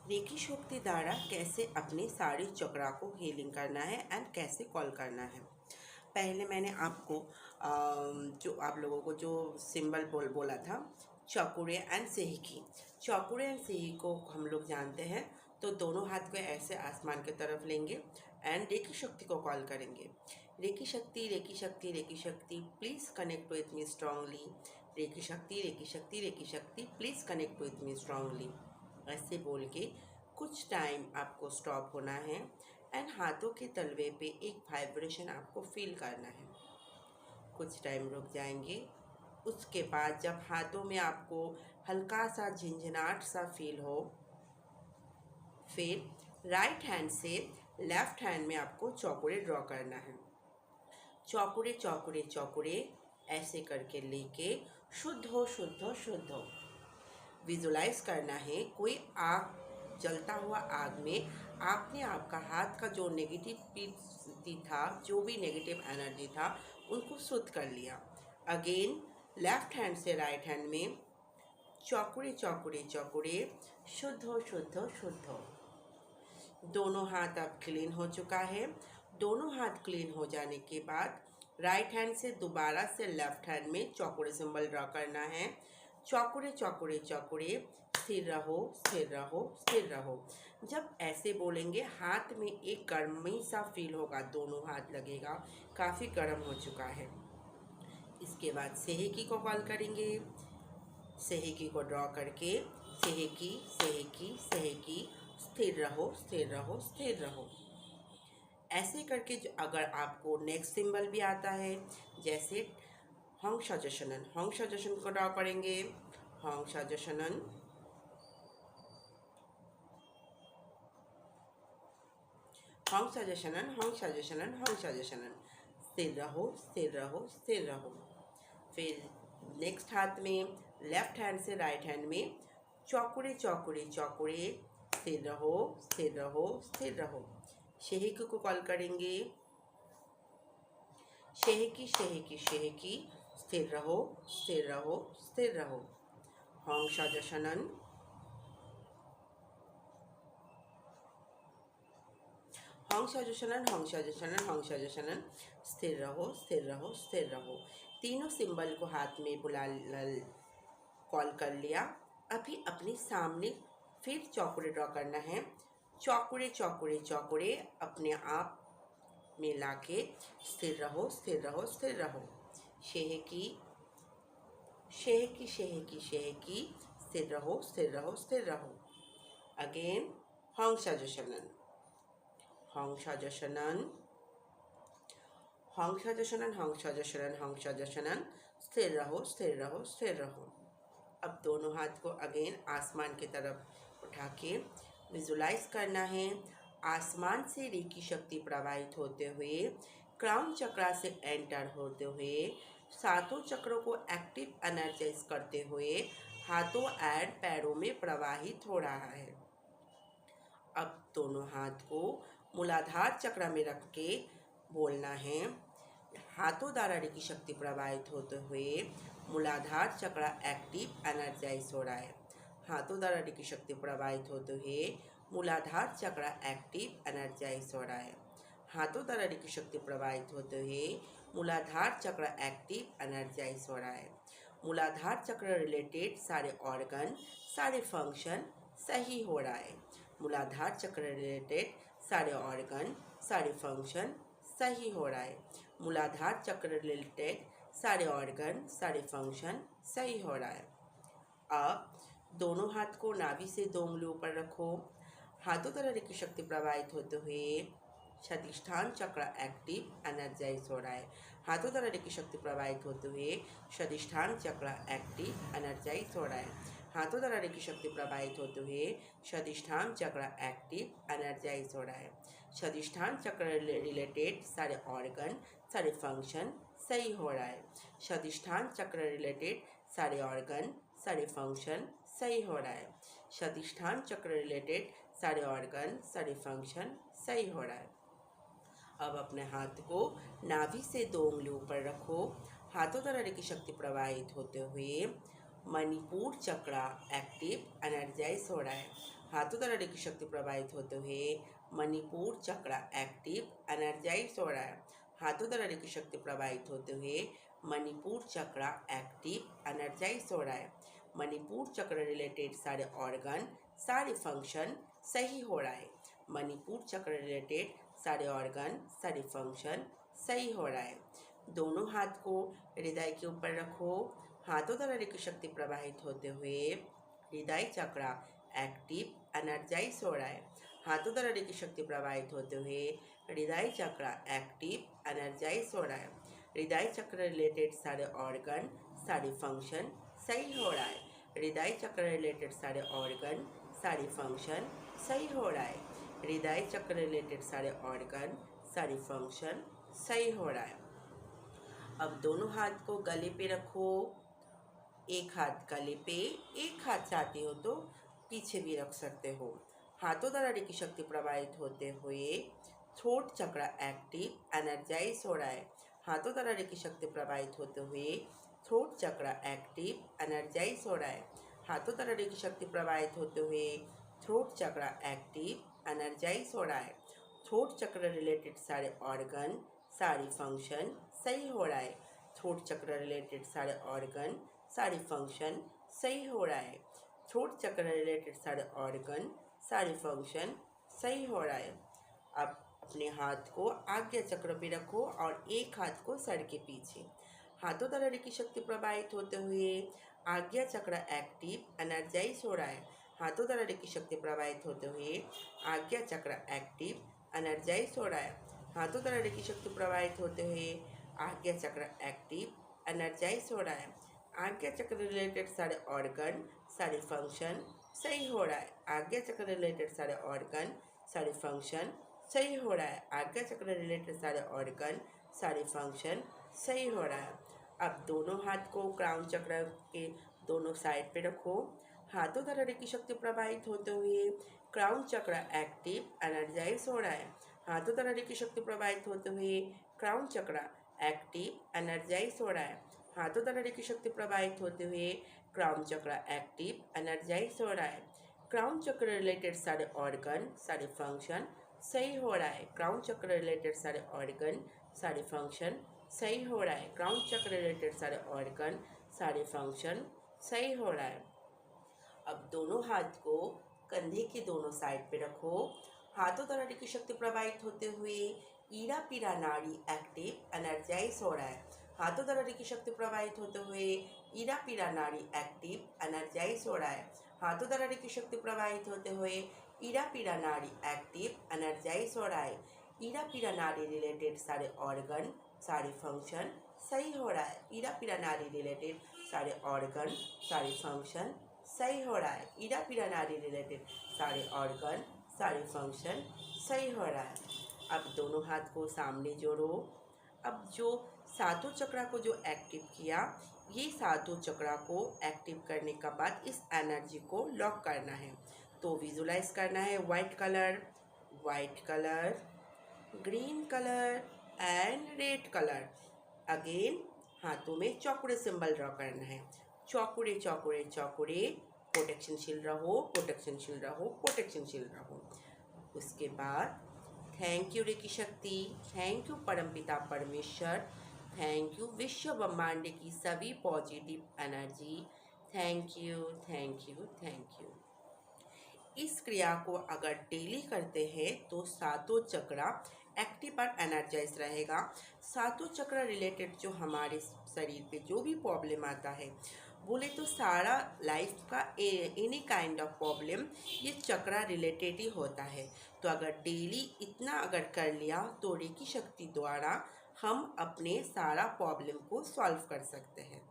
Recce शक्ति द्वारा कैसे अपने सारे चक्रा को हीलिंग करना है एंड कैसे कॉल करना है। पहले मैंने आपको जो आप लोगों को जो सिंबल बोला था, चौकुरे एंड सेहिकी। चौकुरे एंड सेही को हम लोग जानते हैं, तो दोनों हाथ को ऐसे आसमान की तरफ लेंगे एंड रेकी शक्ति को कॉल करेंगे। रेकी शक्ति, रेकी शक्ति, रेकी शक्ति, please connect with me strongly. Reiki शक्ति, रेकी शक्ति, रेकी शक्ति, please connect with me strongly. ऐसे बोल के कुछ टाइम आपको स्टॉप होना है एंड हाथों के तलवे पे एक वाइब्रेशन आपको फील करना है। कुछ टाइम रुक जाएंगे। उसके बाद जब हाथों में आपको हल्का सा झंझनाहट सा फील हो, फिर राइट हैंड से लेफ्ट हैंड में आपको चौकुरे ड्रॉ करना है। चौकुरे चौकुरे चौकुरे ऐसे करके लेके शुद्ध हो, शुद्ध हो, शुद्ध हो। विजुलाइज करना है कोई आग, जलता हुआ आग में आपने आपका हाथ का जो नेगेटिविटी था, जो भी नेगेटिव एनर्जी था, उनको शुद्ध कर लिया। अगेन लेफ्ट हैंड से राइट हैंड में चौकुरे चौकुरे चौकुरे, शुद्ध हो, शुद्ध हो, शुद्ध हो। दोनों हाथ अब क्लीन हो चुका है। दोनों हाथ क्लीन हो जाने के बाद राइट हैंड से दोबारा से लेफ्ट हैंड में चौकुरे सिंबल ड्रॉ करना है। चौकुरे चौकुरे चौकुरे, स्थिर रहो, स्थिर रहो, स्थिर रहो। जब ऐसे बोलेंगे हाथ में एक गर्मी सा फील होगा, दोनों हाथ लगेगा, काफ़ी गर्म हो चुका है। इसके बाद सेहेकी को कॉल करेंगे। सेहेकी को ड्रॉ करके सेहेकी, सेहेकी, सेहेकी, स्थिर रहो, स्थिर रहो, स्थिर रहो। ऐसे करके जो अगर आपको नेक्स्ट सिंबल भी आता है, जैसे हंग शाजशनन, हंग शाजशन को ड्रॉ करेंगे। हंग शाजशनन, हंग शाजशनन, हंग शाजशनन, हंग शाजशनन। स्थिर रहो, स्थिर रहो, स्थिर रहो। फिर नेक्स्ट हाथ में लेफ्ट हैंड से राइट हैंड में चौकुरे चौकुरे चौकुरे, स्थिर रहो, स्थिर रहो, स्थिर रहो। शेहिकी को कॉल करेंगे। शेहिकी, शेहिकी, शेहिकी, स्थिर रहो, स्थिर रहो, स्थिर रहो। हंग शाजशनन, हंग शाजशनन, हंग शाजशनन, हंग शाजशनन, स्थिर रहो, स्थिर रहो, स्थिर रहो। तीनों सिंबल को हाथ में बुला कॉल कर लिया। अभी अपने सामने फिर चौकुरे ड्रॉ करना है। चौकुरे चौकुरे चौकुरे अपने आप में लाके स्थिर रहो, स्थिर रहो, स्थिर रहो। शेहेकी, शेहेकी, शेहेकी, शेहेकी, स्थिर रहो, स्थिर रहो, स्थिर रहो। अगेन हंग शाजशनन, हंग शाजशनन, हंग शाजशनन, हंग शाजशनन, हंग शाजशनन, स्थिर रहो, स्थिर रहो, स्थिर रहो। अब दोनों हाथ को अगेन आसमान की तरफ उठा के विजुलाइज करना है। आसमान से रेकी शक्ति प्रवाहित होते हुए क्राउन चक्रा से एंटर होते हुए सातों चक्रों को एक्टिव एनर्जाइज करते हुए हाथों एंड पैरों में प्रवाहित हो रहा है। अब दोनों हाथ को मूलाधार चक्र में रख के बोलना है, हाथों द्वारा रेकी शक्ति प्रवाहित होते हुए मूलाधार चक्र एक्टिव एनर्जाइज हो रहा है। हाथों द्वारा रेकी शक्ति प्रवाहित होते हुए मूलाधार चक्र एक्टिव एनर्जाइज हो रहा है। हाथों द्वारा रेकी शक्ति प्रवाहित होते हुए मूलाधार चक्र एक्टिव एनर्जाइज हो रहा है। मूलाधार चक्र रिलेटेड सारे ऑर्गन, सारे फंक्शन सही हो रहा है। मूलाधार चक्र रिलेटेड सारे ऑर्गन, सारे फंक्शन सही हो रहा है। मूलाधार चक्र रिलेटेड सारे ऑर्गन, सारे फंक्शन सही हो रहा है। अब दोनों हाथ को नाभि से 2 उंगली ऊपर रखो। हाथों द्वारा रेकी शक्ति प्रवाहित होते हुए स्वादिष्ठान चक्र एक्टिव एनर्जाइज हो रहा है। हाथों द्वारा रेकी शक्ति प्रवाहित होते हुए स्वादिष्ठान चक्र एक्टिव एनर्जाइज हो रहा है। हाथों द्वारा रेकी शक्ति प्रवाहित होते हुए स्वादिष्ठान चक्र एक्टिव एनर्जाइज हो रहा है। स्वादिष्ठान चक्र रिलेटेड सारे ऑर्गन, सारे फंक्शन सही हो रहा है। स्वादिष्ठान चक्र रिलेटेड सारे ऑर्गन, सारे फंक्शन सही हो रहा है। स्वादिष्ठान चक्र रिलेटेड सारे ऑर्गन, सारे फंक्शन सही हो रहा है। अब अपने हाथ को नाभि से 2 उंगली ऊपर रखो। हाथों द्वारा रेकी शक्ति प्रवाहित होते हुए मणिपुर चक्र एक्टिव एनर्जाइज हो रहा है। हाथों द्वारा रेकी शक्ति प्रवाहित होते हुए मणिपुर चक्र एक्टिव एनर्जाइज हो रहा है। हाथों द्वारा रेकी शक्ति प्रवाहित होते हुए मणिपुर चक्र एक्टिव एनर्जाइज हो रहा है। मणिपुर चक्र रिलेटेड सारे ऑर्गन सारे फंक्शन सही हो रहा है। मणिपुर चक्र रिलेटेड सारे ऑर्गन सारे फंक्शन सही हो रहा है। दोनों हाथ को हृदय के ऊपर रखो। हाथों द्वारा रेकी शक्ति प्रवाहित होते हुए हृदय चक्र एक्टिव एनर्जाइज हो रहा है। हाथों द्वारा रेकी शक्ति प्रवाहित होते हुए हृदय चक्र एक्टिव एनर्जाइज हो रहा है। हृदय चक्र रिलेटेड सारे ऑर्गन सारे फंक्शन सही हो रहा है। हृदय चक्र रिलेटेड सारे ऑर्गन सारे फंक्शन सही हो रहा है। हृदय चक्र रिलेटेड सारे ऑर्गन सारे फंक्शन सही हो रहा है। अब दोनों हाथ को गले पे रखो। एक हाथ गले पे, एक हाथ चाहते हो तो पीछे भी रख सकते हो। हाथों द्वारा रेकी शक्ति प्रवाहित होते हुए थ्रोट चक्र एक्टिव एनर्जाइज हो रहा है। हाथों द्वारा रेकी शक्ति प्रवाहित होते हुए थ्रोट चक्र एक्टिव एनर्जाइज हो रहा है। हाथों द्वारा रेकी शक्ति प्रवाहित होते हुए थ्रोट चक्र एक्टिव एनर्जाइज हो रहा है। थ्रोट चक्र रिलेटेड सारे ऑर्गन सारे फंक्शन सही हो रहा है। थ्रोट चक्र रिलेटेड सारे ऑर्गन सारे फंक्शन सही हो रहा है। थ्रोट चक्र रिलेटेड सारे ऑर्गन सारे फंक्शन सही हो रहा है। अब अपने हाथ को आज्ञा चक्र पे रखो और एक हाथ को सर के पीछे। हाथों द्वारा रेकी शक्ति प्रवाहित होते हुए आज्ञा चक्र एक्टिव एनर्जाइज हो रहा है। हाथों द्वारा रेकी शक्ति प्रवाहित होते हुए आज्ञा चक्र एक्टिव एनर्जाइज हो रहा है। हाथों द्वारा रेकी शक्ति प्रवाहित होते हुए आज्ञा चक्र एक्टिव एनर्जाइज हो रहा है। आज्ञा चक्र रिलेटेड सारे ऑर्गन सारे फंक्शन सही हो रहा है। आज्ञा चक्र रिलेटेड सारे ऑर्गन सारे फंक्शन सही हो रहा है। आज्ञा चक्र रिलेटेड सारे ऑर्गन सारे फंक्शन सही हो रहा है। अब दोनों हाथ को क्राउन चक्र के दोनों साइड पे रखो। हाथों द्वारा रेकी शक्ति प्रवाहित होते हुए क्राउन चक्र एक्टिव एनर्जाइज हो रहा है। हाथों द्वारा रेकी शक्ति प्रवाहित होते हुए क्राउन चक्र एक्टिव एनर्जाइज हो रहा है। हाथों द्वारा रेकी शक्ति प्रवाहित होते हुए क्राउन चक्र एक्टिव एनर्जाइज हो रहा है। क्राउन चक्र रिलेटेड सारे ऑर्गन सारे फंक्शन सही हो रहा है। क्राउन चक्र रिलेटेड सारे ऑर्गन सारे फंक्शन सही हो रहा है। क्राउन चक्र रिलेटेड सारे ऑर्गन सारे फंक्शन सही हो रहा है। अब दोनों हाथ को कंधे के दोनों साइड पे रखो। हाथों द्वारा रेकी शक्ति प्रवाहित होते हुए ईरा पीरा नाड़ी एक्टिव एनर्जाइज हो रहा है। हाथों द्वारा रेकी शक्ति प्रवाहित होते हुए ईरा पीरा नाड़ी एक्टिव एनर्जाइज हो रहा है। हाथों द्वारा रेकी शक्ति प्रवाहित होते हुए ईरा पीरा नाड़ी एक्टिव एनर्जाइज हो रहा है। ईरा पीरा नाड़ी रिलेटेड सारे ऑर्गन सारे फंक्शन सही हो रहा है। ईरा पीरा नाड़ी रिलेटेड सारे ऑर्गन सारे फंक्शन सही हो रहा है। ईरा पीरा नाड़ी रिलेटेड सारे ऑर्गन सारे फंक्शन सही हो रहा है। अब दोनों हाथ को सामने जोड़ो। अब जो सातों चक्रा को जो एक्टिव किया, ये सातों चक्रा को एक्टिव करने का बाद इस एनर्जी को लॉक करना है। तो विजुलाइज करना है white colour, green colour and red colour. Again हाथों में चौकुड़े सिंबल ड्रॉ करना है। चौकुड़े चौकुड़े चौकुड़े, प्रोटेक्शनशील रहो, प्रोटेक्शनशील रहो, प्रोटेक्शनशील रहो। उसके बाद थैंक यू रेकी शक्ति, थैंक यू परमपिता परमेश्वर, थैंक यू विश्व ब्रह्मांड की सभी positive energy, thank you thank you thank you. इस क्रिया को अगर डेली करते हैं तो सातों चक्रा एक्टिव और एनर्जाइज रहेगा। सातों चक्रा रिलेटेड जो हमारे शरीर पे जो भी प्रॉब्लम आता है, बोले तो सारा लाइफ का एनी काइंड ऑफ प्रॉब्लम ये चक्रा रिलेटेड ही होता है। तो अगर डेली इतना अगर कर लिया तो रेकी शक्ति द्वारा हम अपने सारा प्रॉब्लम को सॉल्व कर सकते हैं।